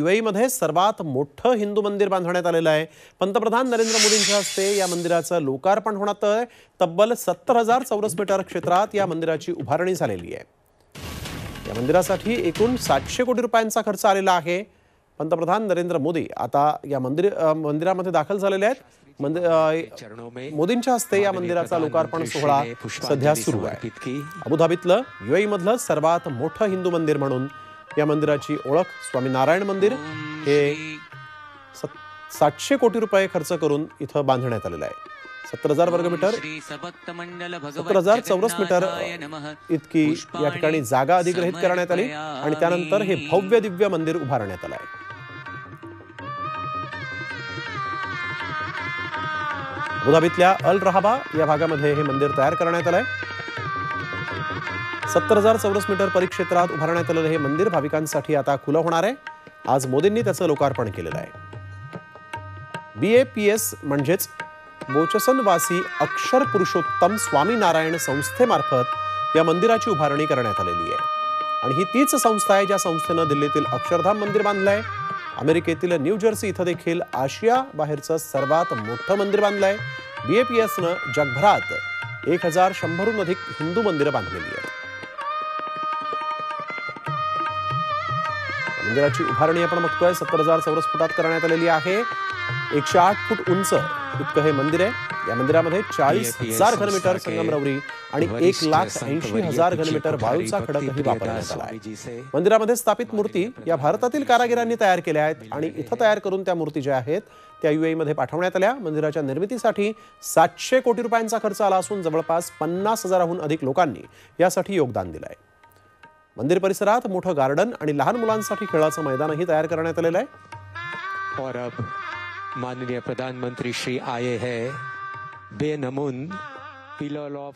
यूएईमध्ये सर्वात मोठं हिंदू मंदिर बांधण्यात आलेलं आहे। पंतप्रधान नरेंद्र मोदींच्या हस्ते या मंदिराचं लोकार्पण होणार आहे। तब्बल 70,000 चौरस मीटर क्षेत्रात या मंदिराची उभारणी झालेली आहे। या मंदिरासाठी एकूण 700 कोटी रुपयांचा खर्च आलेला आहे। पंतप्रधान नरेंद्र मोदी आता या मंदिरामध्ये दाखल झालेले आहेत। मोदींच्या हस्ते या मंदिराचा लोकार्पण सोहळा सध्या सुरू आहे। अबुधाबीतलं यूएईमधलं सर्वात मोठं हिंदू मंदिर म्हणून या मंदिराची ओळख स्वामी नारायण मंदिर हे 700 कोटी रुपये खर्च करून इथं बांधण्यात आलेलं आहे। 70,000 वर्ग मीटर 70,000 चौरस मीटर इतकी या ठिकाणी जागा अधिग्रहित करण्यात आली आणि त्यानंतर हे भव्य दिव्य मंदिर उभारण्यात आलं आहे। अबुधाबीतल्या अल रहाबा या भागामध्ये हे मंदिर तयार करण्यात आलंय। 70,000 चौरस मीटर परिक्षेत्रात उभारण्यात आलेलं हे मंदिर भाविकांसाठी आता खुलं होणार आहे। आज मोदींनी त्याचं लोकार्पण केलेलं आहे। BAPS म्हणजेच बोचसनवासी अक्षर पुरुषोत्तम स्वामी नारायण संस्थेमार्फत या मंदिराची उभारणी करण्यात आलेली आहे आणि ही तीच संस्था आहे ज्या संस्थेनं दिल्लीतील अक्षरधाम मंदिर बांधलंय। अमेरिकेतील न्यू जर्सी इथं देखील आशिया बाहेरचं सर्वात मोठं मंदिर बांधलंय। BAPSनं जगभरात 1100हून अधिक हिंदू मंदिरं बांधलेली आहेत। मंदिराची उभारणी आपण बघतोय 70,000 चौरस फुटात करण्यात आलेली आहे। 108 फूट उंच इतकं हे मंदिर आहे। या मंदिरामध्ये 40,000 घनमीटर संगमरवरी आणि 1,80,000 घनमीटर वाळूचा खडकही वापरण्यात आला आहे। मंदिरामध्ये स्थापित मूर्ती या भारतातील कारागिरांनी तयार केल्या आहेत आणि इथं तयार करून त्या मूर्ती ज्या आहेत त्या यूएईमध्ये पाठवण्यात आल्या। मंदिराच्या निर्मितीसाठी 700 कोटी रुपयांचा खर्च आला असून जवळपास 50,000हून अधिक लोकांनी यासाठी योगदान दिलं आहे। मंदिर परिसरात मोठं गार्डन आणि लहान मुलांसाठी खेळाचं मैदानही तयार करण्यात आलेलं आहे। और अब माननीय प्रधानमंत्री श्री आए हैं बेनमून पिलर ऑफ